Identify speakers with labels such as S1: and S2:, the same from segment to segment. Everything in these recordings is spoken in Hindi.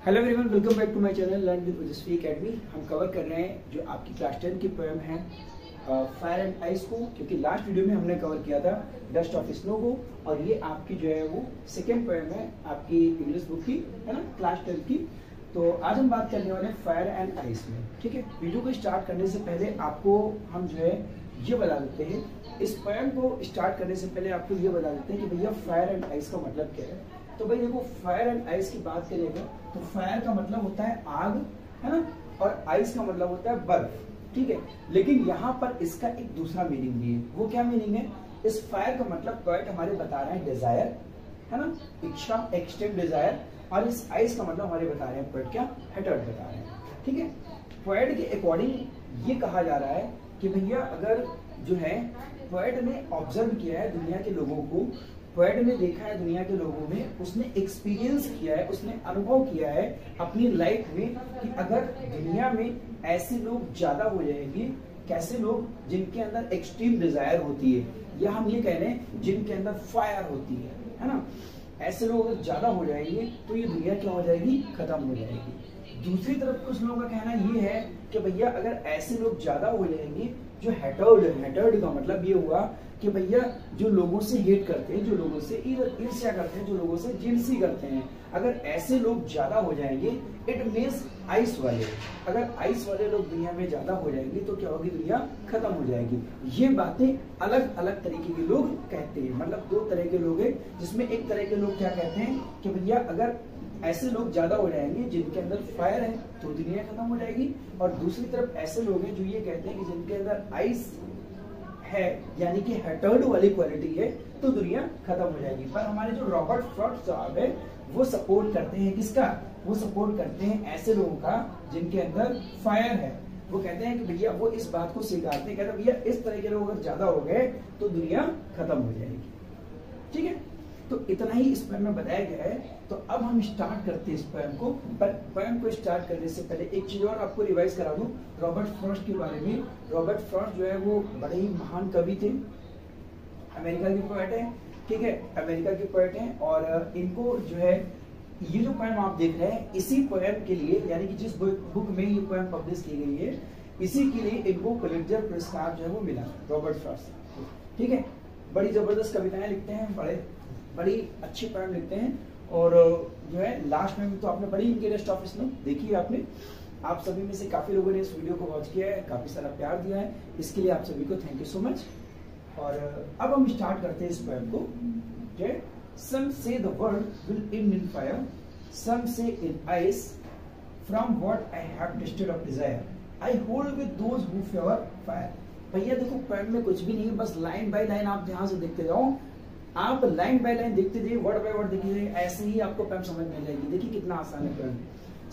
S1: Hello everyone, welcome back to my channel learn with Ojaswi academy. हम कवर कर रहे हैं जो आपकी क्लास 10 की पोएम है फायर एंड आइस को, क्योंकि लास्ट वीडियो में हमने कवर किया था डस्ट ऑफ स्नो को, और ये आपकी जो है वो सेकेंड पोएम है आपकी इंग्लिश बुक की, है ना, क्लास 10 की। तो आज हम बात करने वाले हैं फायर एंड आइस में। ठीक है, वीडियो को स्टार्ट करने से पहले आपको हम जो है ये बता देते हैं, इस पोएम को स्टार्ट करने से पहले आपको ये बता देते हैं कि भैया फायर एंड आइस का मतलब क्या है। तो भाई देखो, फायर एंड आइस की बात करेंगे तो फायर का मतलब होता है आग, है ना, और आइस का मतलब होता है बर्फ। ठीक है, लेकिन यहाँ पर इसका एक दूसरा मीनिंग भी है। वो क्या मीनिंग है? इस फायर का मतलब पोएट हमारे बता रहे हैं डिजायर, है ना, इच्छा, एक्सट्रीम डिजायर, और इस आइस का मतलब हमारे बता रहे हैं पोएट क्या, हेटर्ड बता रहे हैं। ठीक है, पोएट के अकॉर्डिंग ये कहा जा रहा है कि भैया अगर जो है पोएट ने ऑब्जर्व किया है दुनिया के लोगों को, पोएट ने देखा है दुनिया के लोगों में, उसने एक्सपीरियंस किया है, उसने अनुभव किया है अपनी लाइफ में कि अगर दुनिया में ऐसे लोग ज्यादा हो जाएंगे, कैसे लोग जिनके अंदर एक्सट्रीम डिजायर होती है, या हम ये कह रहे हैं जिनके अंदर फायर होती है ना, ऐसे लोग अगर ज्यादा हो जाएंगे तो ये दुनिया क्या हो जाएगी, खत्म हो जाएगी। दूसरी तरफ कुछ लोगों का कहना ये है कि भैया अगर ऐसे लोग ज्यादा हो जाएंगे, जो हेटर्ड का मतलब ये हुआ कि भैया जो लोगों से हेट करते हैं, जो लोगों से ईर्ष्या करते हैं, जो लोगों से जिलसी करते हैं, अगर ऐसे लोग ज्यादा हो जाएंगे, इट मीन्स आइस वाले, अगर आइस वाले लोग दुनिया में ज्यादा हो जाएंगे तो क्या होगी, दुनिया खत्म हो जाएगी। ये बातें अलग अलग तरीके के लोग कहते हैं, मतलब दो तरह के लोग हैं, जिसमें एक तरह के लोग क्या कहते हैं कि भैया अगर ऐसे लोग ज्यादा हो जाएंगे जिनके अंदर फायर है तो दुनिया खत्म हो जाएगी, और दूसरी तरफ ऐसे लोग हैं जो ये कहते हैं कि जिनके अंदर आइस है, यानी कि हेटर्ड वाली क्वालिटी है, तो दुनिया खत्म हो जाएगी। पर हमारे जो रॉबर्ट फ्रॉस्ट साहब है वो सपोर्ट करते हैं किसका, वो सपोर्ट करते हैं ऐसे लोगों का जिनके अंदर फायर है। वो कहते हैं कि भैया वो इस बात को स्वीकारते हैं, कहते हैं भैया इस तरह के लोग अगर ज्यादा हो गए तो दुनिया खत्म हो जाएगी। ठीक है, तो इतना ही इस पोएम में बताया गया है। तो अब हम स्टार्ट करते हैं इस पोएम को। पर पोएम को स्टार्ट करने से पहले एक चीज और आपको रिवाइज करा दूं रॉबर्ट फ्रॉस्ट के बारे में। रॉबर्ट फ्रॉस्ट जो है वो बड़े ही महान कवि थे, अमेरिका के पोएट हैं। ठीक है, अमेरिका के पोएट हैं, और इनको जो है ये जो पोएम आप देख रहे हैं, इसी पोएम के लिए, यानी कि जिस बुक में ये पोएम पब्लिश की गई है, इसी के लिए इनको पुलित्जर पुरस्कार जो है वो मिला, रॉबर्ट फ्रॉस्ट। ठीक है, बड़ी जबरदस्त कविताएं लिखते हैं, बड़ी अच्छी पोएम लिखते हैं, और जो है लास्ट में तो आपने बड़ी इनके डस्ट ऑफ स्नो देखी है आपने। आप सभी में से काफी लोगों ने इस वीडियो को वॉच किया है, काफी सारा प्यार दिया है, इसके लिए आप सभी को थैंक यू सो मच। और अब हम स्टार्ट करते हैं इस पोएम को। Some say the world will end in fire, some say in ice. From what I have tasted of desire, I hold with those who favor fire. भैया देखो, पोएम में कुछ भी नहीं है, बस लाइन बाय लाइन आप ध्यान से देखते जाओ, आप लाइन बाय लाइन देखते जाइए, वर्ड बाय वर्ड देखिए, ऐसे ही आपको पोएम समझ में आ जाएगी। देखिए कितना आसान है poem.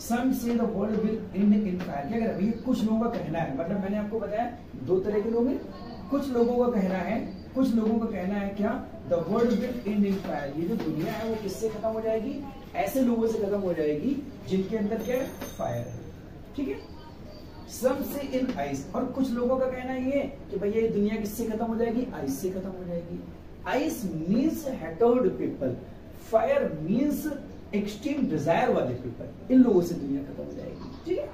S1: Some say the world will end in fire, क्या कह रहा है भैया, कुछ लोगों का कहना है, मतलब मैंने आपको बताया दो तरह के लोग हैं, कुछ लोगों का कहना है, कुछ लोगों का कहना है क्या, the world will and in fire, ये जो दुनिया है वो किससे खत्म हो जाएगी, ऐसे लोगों से खत्म हो जाएगी जिनके अंदर क्या है, फायर है। ठीक है, सम से इन आइस, और कुछ लोगों का कहना ये कि भैया ये दुनिया किससे खत्म हो जाएगी, आइस से खत्म हो जाएगी। Ice means hatred people, fire means extreme Dzire वाले पीपल, इन लोगों से दुनिया खत्म हो जाएगी। ठीक है,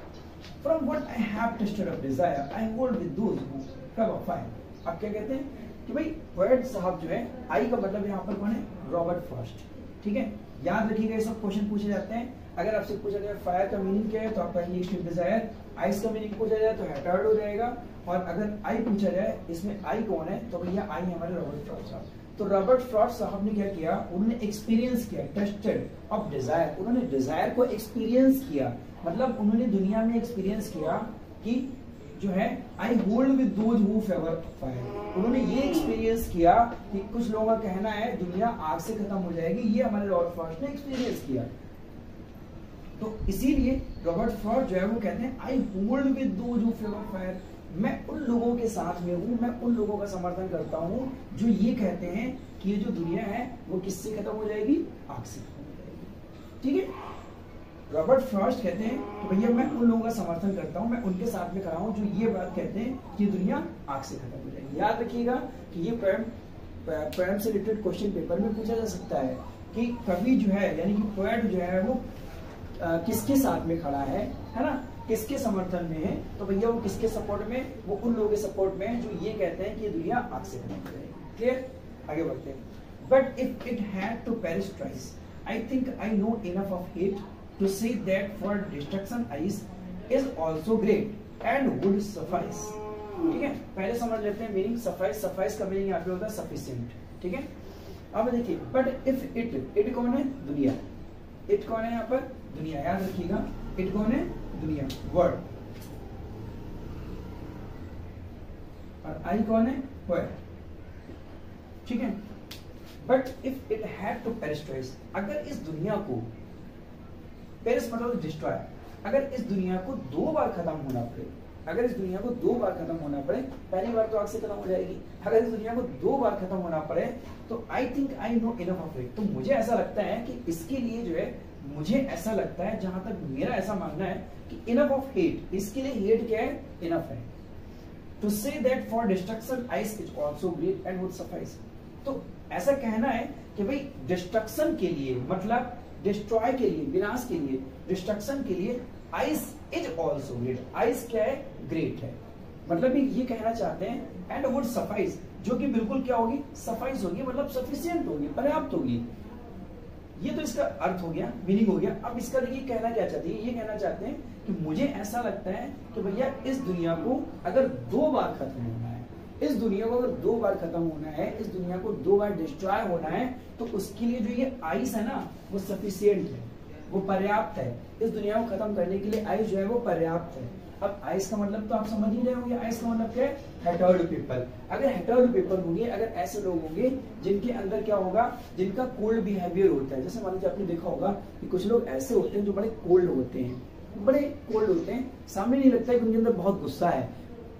S1: from what I have tested of desire I hold with those who favour fire. आप क्या कहते हैं कि भाई पोएट साहब जो है, आई का मतलब यहाँ पर कौन है, रॉबर्ट फ्रॉस्ट। ठीक है, याद रखिएगा, ये सब क्वेश्चन पूछे जाते हैं। अगर आपसे पूछा जाए फायर का मीनिंग क्या है तो आप कहेंगे एक्सट्रीम डिजायर, आइस का मीनिंग पूछा जाए तो हेटर्ड हो जाएगा, और अगर आई पूछा जाए इसमें आई कौन है तो भैया आई हमारे रॉबर्ट फ्रॉस्ट साहब। तो रॉबर्ट फ्रॉस्ट साहब ने क्या किया, उन्होंने एक्सपीरियंस किया, टेस्टेड ऑफ डिजायर, उन्होंने डिजायर को एक्सपीरियंस किया, मतलब उन्होंने दुनिया में एक्सपीरियंस किया कि जो है I hold with those who favour fire. उन्होंने ये एक्सपीरियंस किया कि कुछ लोगों का कहना है दुनिया आग से खत्म हो जाएगी, ये हमारे रॉबर्ट फ्रॉस्ट ने एक्सपीरियंस किया। तो इसीलिए रॉबर्ट फ्रॉस्ट जो है वो कहते हैं I hold with those who favour fire, मैं उन लोगों के साथ में हूँ, मैं उन लोगों का समर्थन करता हूँ जो ये कहते हैं कि ये जो दुनिया है वो किससे खत्म हो जाएगी, आग से खत्म हो जाएगी। ठीक है, रॉबर्ट फ्रॉस्ट कहते हैं कि भैया मैं उन लोगों का समर्थन करता हूं, मैं उनके साथ में खड़ा हूं जो ये बात कहते हैं कि दुनिया आग से खत्म हो जाएगी। याद रखिएगा कि ये पोएम से रिलेटेड क्वेश्चन पेपर में पूछा जा सकता है कि कवि जो है, यानी कि पोएट जो है वो किसके साथ में खड़ा है ना, किसके समर्थन में है, तो भैया वो किसके सपोर्ट में, वो उन लोगों के सपोर्ट में है जो ये कहते हैं कि ये दुनिया आग से कनेक्ट है। क्लियर, आगे बढ़ते हैं। But if it had to perish twice, I think I know enough of it to say that for destruction ice is also great and would suffice. ठीक है, पहले समझ लेते हैं मीनिंग। सफाइस, सफाइस का मीनिंग यहाँ पे होता है सफिशिएंट। ठीक है, अब देखिए, बट इफ इट कौन है, दुनिया। इट कौन है यहाँ पर, दुनिया, याद रखिएगा। इट कौन है, दुनिया, वर्ड। और आई कौन है, वर्ड। ठीक है, but if it had to perish twice, अगर इस दुनिया को, पेरिश मतलब डिस्ट्रॉय, अगर इस दुनिया को 2 बार खत्म होना पड़े, अगर इस दुनिया को 2 बार खत्म होना पड़े, पहली बार तो आग से खत्म हो जाएगी, अगर इस दुनिया को 2 बार खत्म होना पड़े, तो आई think I know enough of it, तो मुझे ऐसा लगता है कि इसके लिए जो है, मुझे ऐसा लगता है, जहां तक मेरा ऐसा मानना है कि इनफ ऑफ हेट, इसके लिए हेट क्या है, इनफ है। To say that for destruction ice is also great and would suffice, तो ऐसा कहना है कि भाई डिस्ट्रक्शन के लिए, मतलब डिस्ट्रॉय के लिए, विनाश के लिए, डिस्ट्रक्शन के लिए ice is also great, ice क्या है, ग्रेट है। मतलब ये कहना चाहते हैं एंड वुड सफाइस, जो कि बिल्कुल क्या होगी, सफाइस होगी, मतलब सफिशिएंट होगी, पर्याप्त होगी। ये तो इसका अर्थ हो गया, मीनिंग हो गया। अब इसका देखिए कहना क्या चाहते हैं, ये कहना चाहते हैं कि मुझे ऐसा लगता है कि भैया इस दुनिया को अगर 2 बार खत्म होना है, इस दुनिया को अगर 2 बार खत्म होना है, इस दुनिया को 2 बार डिस्ट्रॉय होना है, तो उसके लिए जो ये आइस है ना, वो सफिशिएंट है, वो पर्याप्त है। इस दुनिया को खत्म करने के लिए आइस जो है वो पर्याप्त है। अब आइस का मतलब तो आप समझ ही रहे होंगे, आइस का मतलब क्या है, हेटर्ड पीपल। अगर हेटर्ड पीपल होंगे, अगर ऐसे लोग होंगे जिनके अंदर क्या होगा, जिनका कोल्ड बिहेवियर होता है, जैसे मान लीजिए आपने देखा होगा कि कुछ लोग ऐसे होते हैं जो बड़े कोल्ड होते हैं, बड़े कोल्ड होते हैं, सामने नहीं लगता है कि उनके अंदर बहुत गुस्सा है,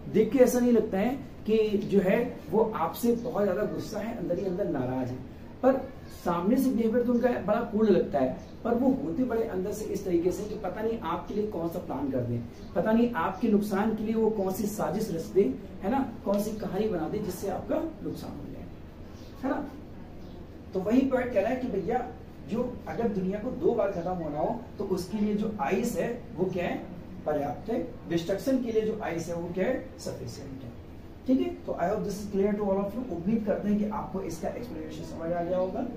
S1: देख के ऐसा नहीं लगता है कि जो है वो आपसे बहुत ज्यादा गुस्सा है, अंदर ही अंदर नाराज है, पर सामने से बिहेवियर तो उनका बड़ा कूल लगता है, पर वो होते बड़े अंदर से इस तरीके से कि पता नहीं आपके लिए कौन सा प्लान कर दे, पता नहीं आपके नुकसान के लिए वो कौन सी साजिश रच दे, है ना, कौन सी कहानी बना दे जिससे आपका नुकसान हो जाए, है ना। तो वही पॉइंट कह रहा है कि भैया जो अगर दुनिया को 2 बार खत्म होना हो, तो उसके लिए जो आइस है वो क्या है, पर्याप्त है। डिस्ट्रक्शन के लिए जो आइस है वो क्या है, सफिशिएंट है। ठीक है, तो I hope this is clear to all of you. उम्मीद करते हैं कि आपको इसका एक्सप्लेनेशन समझ आ गया होगा।